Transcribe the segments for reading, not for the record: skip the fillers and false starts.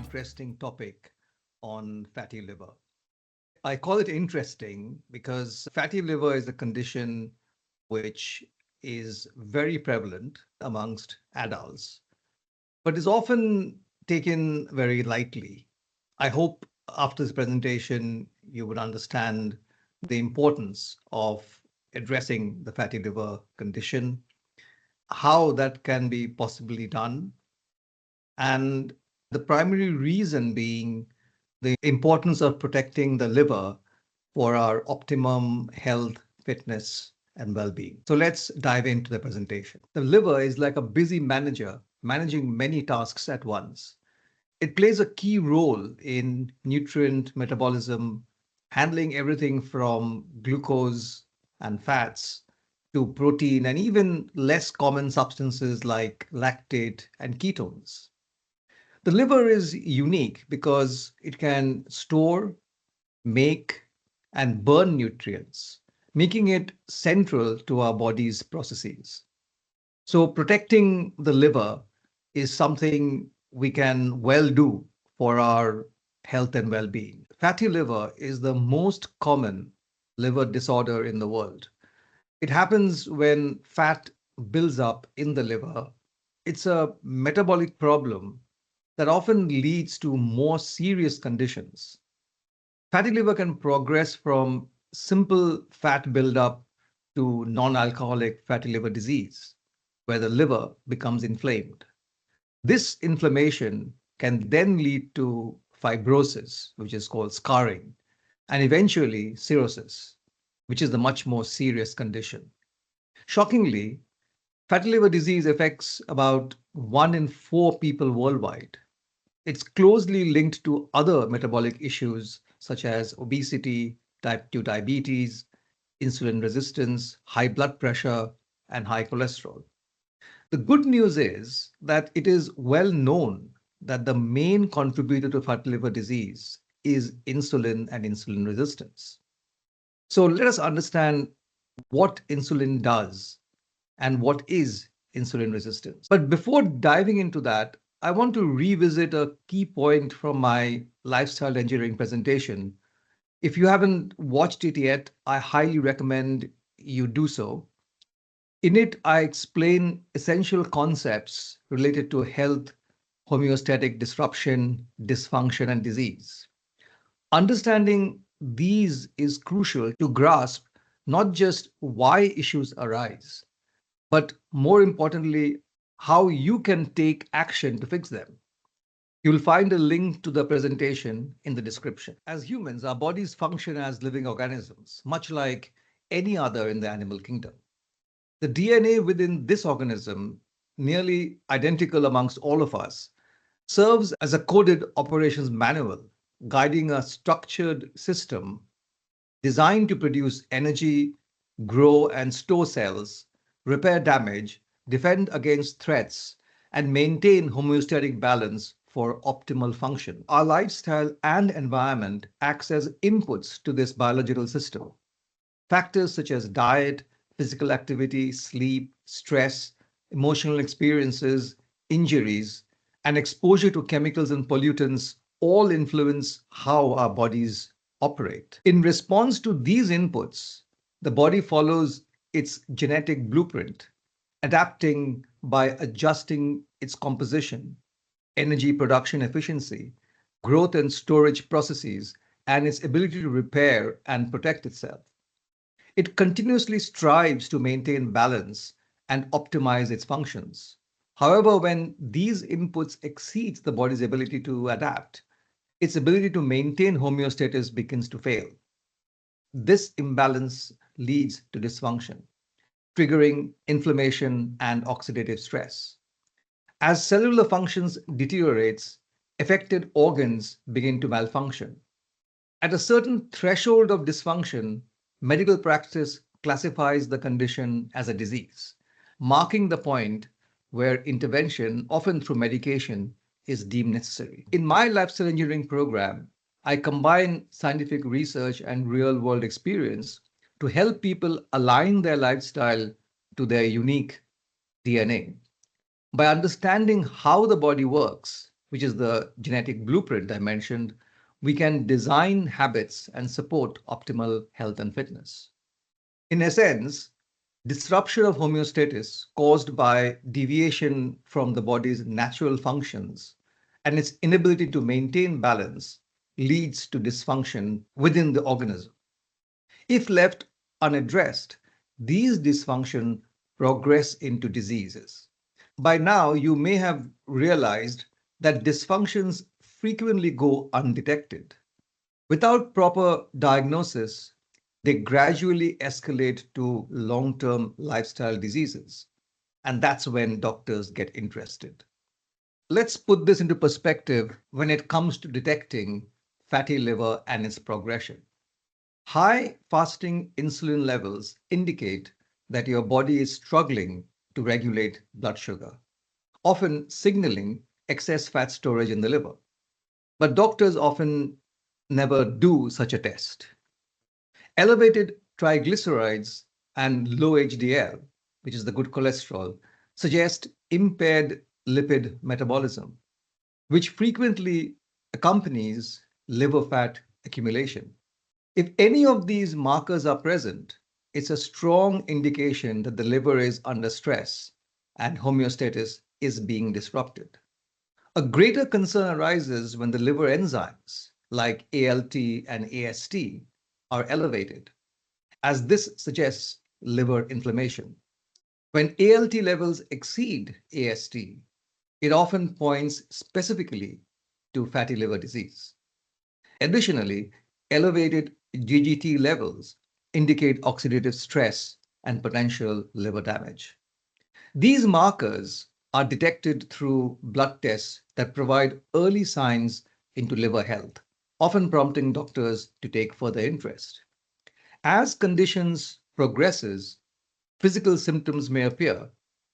interesting topic on fatty liver. I call it interesting because fatty liver is a condition which is very prevalent amongst adults, but is often taken very lightly. I hope after this presentation, you would understand the importance of addressing the fatty liver condition, how that can be possibly done, and the primary reason being the importance of protecting the liver for our optimum health, fitness, and well being. So let's dive into the presentation. The liver is like a busy manager managing many tasks at once. It plays a key role in nutrient metabolism, handling everything from glucose and fats to protein and even less common substances like lactate and ketones. The liver is unique because it can store, make, and burn nutrients, making it central to our body's processes. So, protecting the liver is something we can well do for our health and well being. Fatty liver is the most common liver disorder in the world. It happens when fat builds up in the liver. It's a metabolic problem that often leads to more serious conditions. Fatty liver can progress from simple fat buildup to non alcoholic fatty liver disease, where the liver becomes inflamed. This inflammation can then lead to fibrosis, which is called scarring, and eventually cirrhosis, which is the much more serious condition. Shockingly, fatty liver disease affects about 1 in 4 people worldwide. It's closely linked to other metabolic issues such as obesity, type 2 diabetes, insulin resistance, high blood pressure, and high cholesterol. The good news is that it is well known that the main contributor to fatty liver disease is insulin and insulin resistance. So let us understand what insulin does and what is insulin resistance. But before diving into that, I want to revisit a key point from my lifestyle engineering presentation. If you haven't watched it yet, I highly recommend you do so. In it, I explain essential concepts related to health, homeostatic disruption, dysfunction, and disease. Understanding these is crucial to grasp not just why issues arise, but more importantly, how you can take action to fix them. You'll find a link to the presentation in the description. As humans, our bodies function as living organisms, much like any other in the animal kingdom. The DNA within this organism, nearly identical amongst all of us, serves as a coded operations manual, guiding a structured system designed to produce energy, grow and store cells, repair damage, defend against threats, and maintain homeostatic balance for optimal function. Our lifestyle and environment acts as inputs to this biological system. Factors such as diet, physical activity, sleep, stress, emotional experiences, injuries, and exposure to chemicals and pollutants all influence how our bodies operate. In response to these inputs, the body follows its genetic blueprint, adapting by adjusting its composition, energy production efficiency, growth and storage processes, and its ability to repair and protect itself. It continuously strives to maintain balance and optimize its functions. However, when these inputs exceed the body's ability to adapt, its ability to maintain homeostasis begins to fail. This imbalance leads to dysfunction, triggering inflammation and oxidative stress. As cellular functions deteriorates, affected organs begin to malfunction. At a certain threshold of dysfunction, medical practice classifies the condition as a disease, marking the point where intervention, often through medication, is deemed necessary. In my lifestyle engineering program, I combine scientific research and real world experience to help people align their lifestyle to their unique DNA. By understanding how the body works which is the genetic blueprint I mentioned, we can design habits and support optimal health and fitness. In essence, disruption of homeostasis caused by deviation from the body's natural functions and its inability to maintain balance leads to dysfunction within the organism. If left unaddressed, these dysfunctions progress into diseases. By now, you may have realized that dysfunctions frequently go undetected. Without proper diagnosis, they gradually escalate to long term lifestyle diseases. And that's when doctors get interested. Let's put this into perspective when it comes to detecting fatty liver and its progression. High fasting insulin levels indicate that your body is struggling to regulate blood sugar, often signaling excess fat storage in the liver. But doctors often never do such a test. Elevated triglycerides and low HDL, which is the good cholesterol, suggest impaired lipid metabolism, which frequently accompanies liver fat accumulation. If any of these markers are present, it's a strong indication that the liver is under stress and homeostasis is being disrupted. A greater concern arises when the liver enzymes like ALT and AST are elevated, as this suggests liver inflammation. When ALT levels exceed AST, it often points specifically to fatty liver disease. Additionally, elevated GGT levels indicate oxidative stress and potential liver damage. These markers are detected through blood tests that provide early signs into liver health, often prompting doctors to take further interest. As conditions progresses, physical symptoms may appear,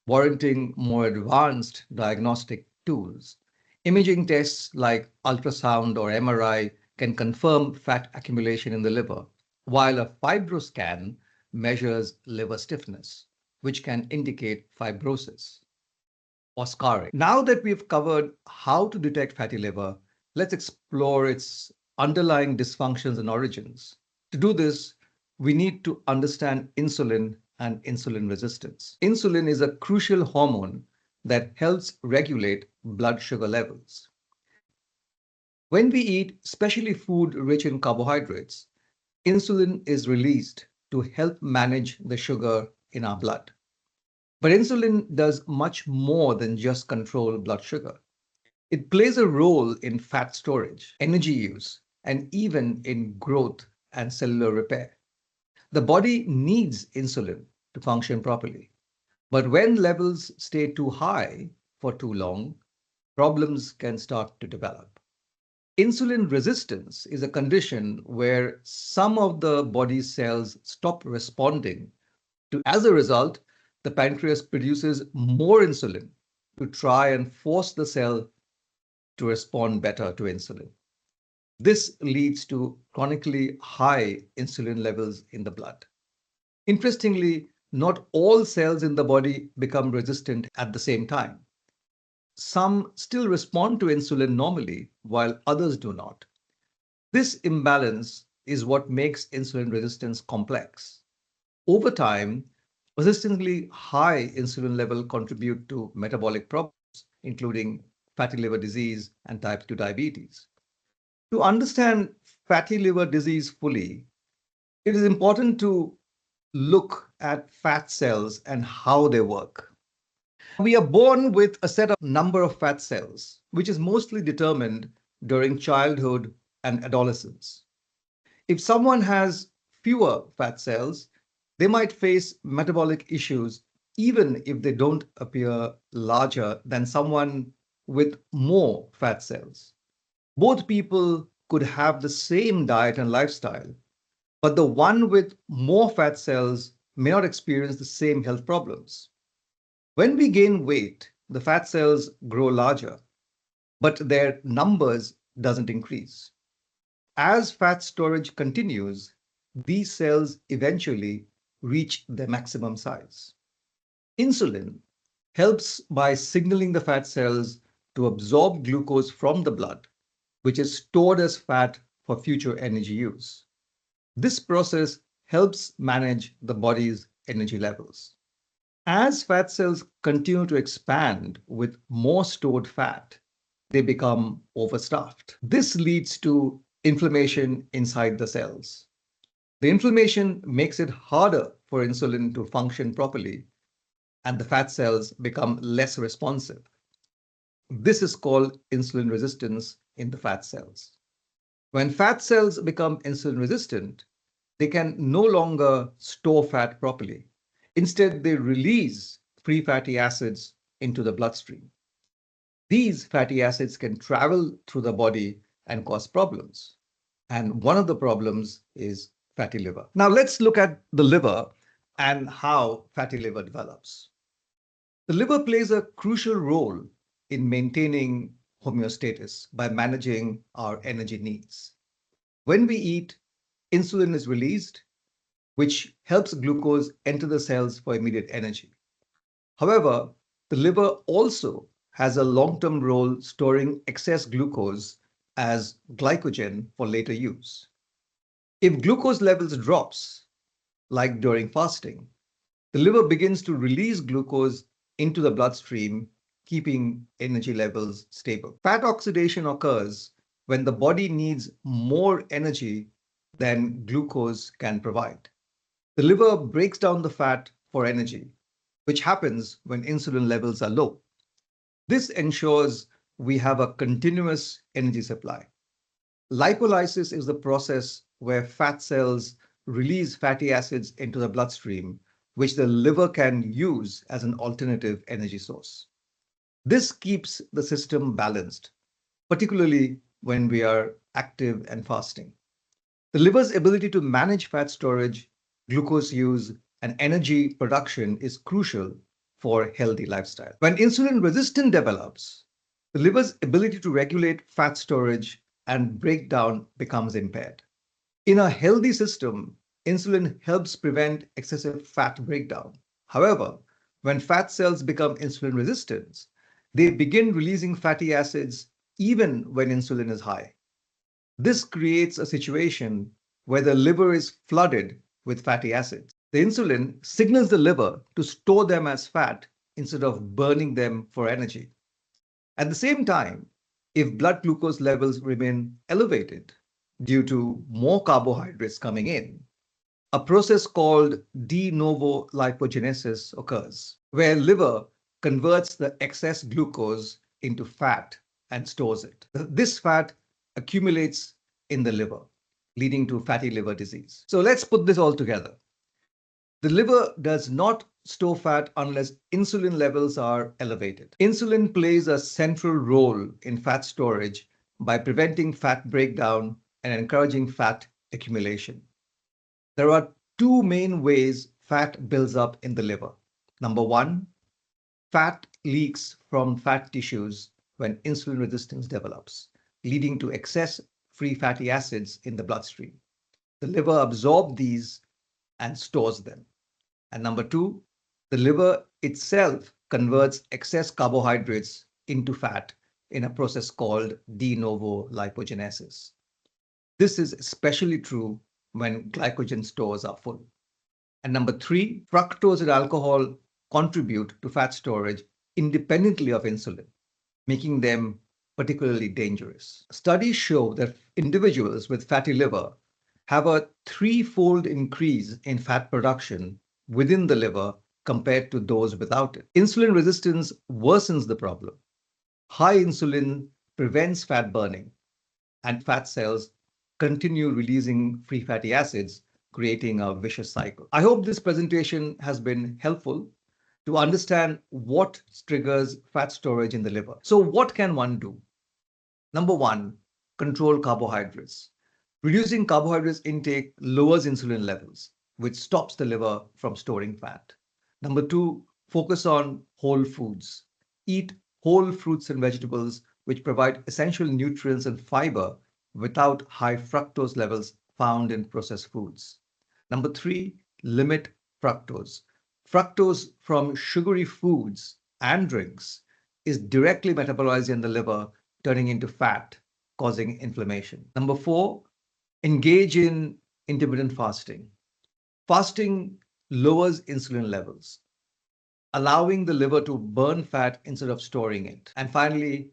warranting more advanced diagnostic tools. Imaging tests like ultrasound or MRI can confirm fat accumulation in the liver, while a fibroscan measures liver stiffness, which can indicate fibrosis or scarring. Now that we've covered how to detect fatty liver, let's explore its underlying dysfunctions and origins. To do this, we need to understand insulin and insulin resistance. Insulin is a crucial hormone that helps regulate blood sugar levels. When we eat, especially food rich in carbohydrates, insulin is released to help manage the sugar in our blood. But insulin does much more than just control blood sugar. It plays a role in fat storage, energy use, and even in growth and cellular repair. The body needs insulin to function properly. But when levels stay too high for too long, problems can start to develop. Insulin resistance is a condition where some of the body's cells stop responding as a result, the pancreas produces more insulin to try and force the cell to respond better to insulin. This leads to chronically high insulin levels in the blood. Interestingly, not all cells in the body become resistant at the same time. Some still respond to insulin normally, while others do not. This imbalance is what makes insulin resistance complex. Over time, persistently high insulin level contribute to metabolic problems, including fatty liver disease and type 2 diabetes. To understand fatty liver disease fully, it is important to look at fat cells and how they work. We are born with a set of number of fat cells, which is mostly determined during childhood and adolescence. If someone has fewer fat cells, they might face metabolic issues even if they don't appear larger than someone with more fat cells. Both people could have the same diet and lifestyle, but the one with more fat cells may not experience the same health problems. When we gain weight, the fat cells grow larger, but their numbers doesn't increase. As fat storage continues, these cells eventually reach their maximum size. Insulin helps by signaling the fat cells to absorb glucose from the blood, which is stored as fat for future energy use. This process helps manage the body's energy levels. As fat cells continue to expand with more stored fat, they become overstuffed. This leads to inflammation inside the cells. The inflammation makes it harder for insulin to function properly, and the fat cells become less responsive. This is called insulin resistance in the fat cells. When fat cells become insulin resistant, they can no longer store fat properly. Instead, they release free fatty acids into the bloodstream. These fatty acids can travel through the body and cause problems. And one of the problems is fatty liver. Now, let's look at the liver and how fatty liver develops. The liver plays a crucial role in maintaining homeostasis by managing our energy needs. When we eat, insulin is released, which helps glucose enter the cells for immediate energy. However, the liver also has a long-term role storing excess glucose as glycogen for later use. If glucose levels drops, like during fasting, the liver begins to release glucose into the bloodstream, keeping energy levels stable. Fat oxidation occurs when the body needs more energy than glucose can provide. The liver breaks down the fat for energy, which happens when insulin levels are low. This ensures we have a continuous energy supply. Lipolysis is the process where fat cells release fatty acids into the bloodstream, which the liver can use as an alternative energy source. This keeps the system balanced, particularly when we are active and fasting. The liver's ability to manage fat storage, glucose use, and energy production is crucial for healthy lifestyle. When insulin resistance develops, the liver's ability to regulate fat storage and breakdown becomes impaired. In a healthy system, insulin helps prevent excessive fat breakdown. However, when fat cells become insulin resistant, they begin releasing fatty acids even when insulin is high. This creates a situation where the liver is flooded with fatty acids. The insulin signals the liver to store them as fat instead of burning them for energy. At the same time, if blood glucose levels remain elevated due to more carbohydrates coming in, a process called de novo lipogenesis occurs, where liver converts the excess glucose into fat and stores it. This fat accumulates in the liver, leading to fatty liver disease. So let's put this all together. The liver does not store fat unless insulin levels are elevated. Insulin plays a central role in fat storage by preventing fat breakdown and encouraging fat accumulation. There are two main ways fat builds up in the liver. Number one, fat leaks from fat tissues when insulin resistance develops, leading to excess free fatty acids in the bloodstream. The liver absorbs these and stores them. And number two, the liver itself converts excess carbohydrates into fat in a process called de novo lipogenesis. This is especially true when glycogen stores are full. And number three, fructose and alcohol contribute to fat storage independently of insulin, making them particularly dangerous. Studies show that individuals with fatty liver have a threefold increase in fat production within the liver compared to those without it. Insulin resistance worsens the problem. High insulin prevents fat burning, and fat cells continue releasing free fatty acids, creating a vicious cycle. I hope this presentation has been helpful to understand what triggers fat storage in the liver. So what can one do? Number one, control carbohydrates. Reducing carbohydrates intake lowers insulin levels, which stops the liver from storing fat. Number two, focus on whole foods. Eat whole fruits and vegetables, which provide essential nutrients and fiber without high fructose levels found in processed foods. Number three, limit fructose. Fructose from sugary foods and drinks is directly metabolized in the liver, turning into fat, causing inflammation. Number four, engage in intermittent fasting. Fasting lowers insulin levels, allowing the liver to burn fat instead of storing it. And finally,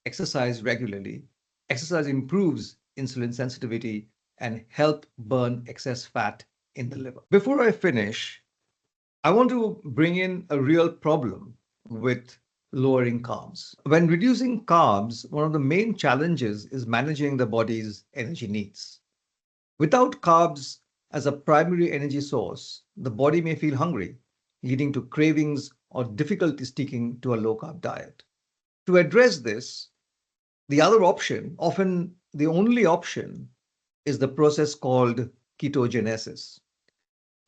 exercise regularly. Exercise improves insulin sensitivity and help burn excess fat in the liver. Before I finish, I want to bring in a real problem with lowering carbs. When reducing carbs, one of the main challenges is managing the body's energy needs. Without carbs as a primary energy source, the body may feel hungry, leading to cravings or difficulty sticking to a low carb diet. To address this, the other option, often the only option, is the process called ketogenesis.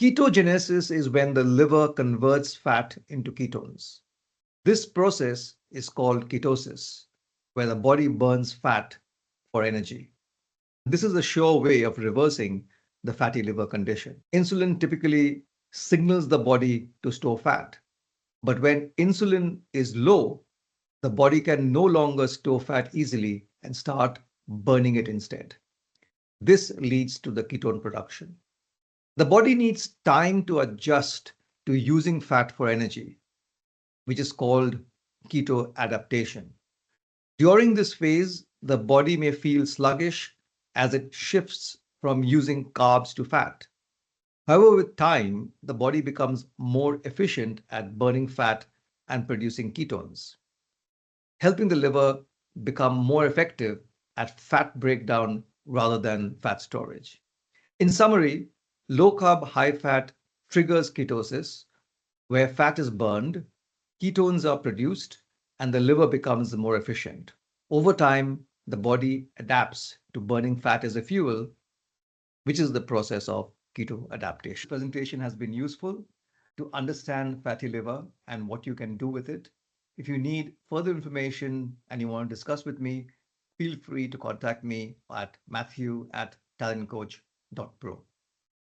Ketogenesis is when the liver converts fat into ketones. This process is called ketosis, where the body burns fat for energy. This is a sure way of reversing the fatty liver condition. Insulin typically signals the body to store fat, but when insulin is low, the body can no longer store fat easily and start burning it instead. This leads to the ketone production. The body needs time to adjust to using fat for energy, which is called keto adaptation. During this phase, the body may feel sluggish as it shifts from using carbs to fat. However, with time, the body becomes more efficient at burning fat and producing ketones, helping the liver become more effective at fat breakdown rather than fat storage. In summary, low carb, high fat triggers ketosis, where fat is burned, ketones are produced, and the liver becomes more efficient. Over time, the body adapts to burning fat as a fuel, which is the process of keto adaptation. This presentation has been useful to understand fatty liver and what you can do with it. If you need further information and you want to discuss with me, feel free to contact me at matthew@talentcoach.pro.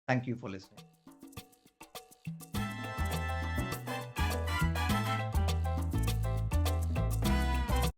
Thank you for listening.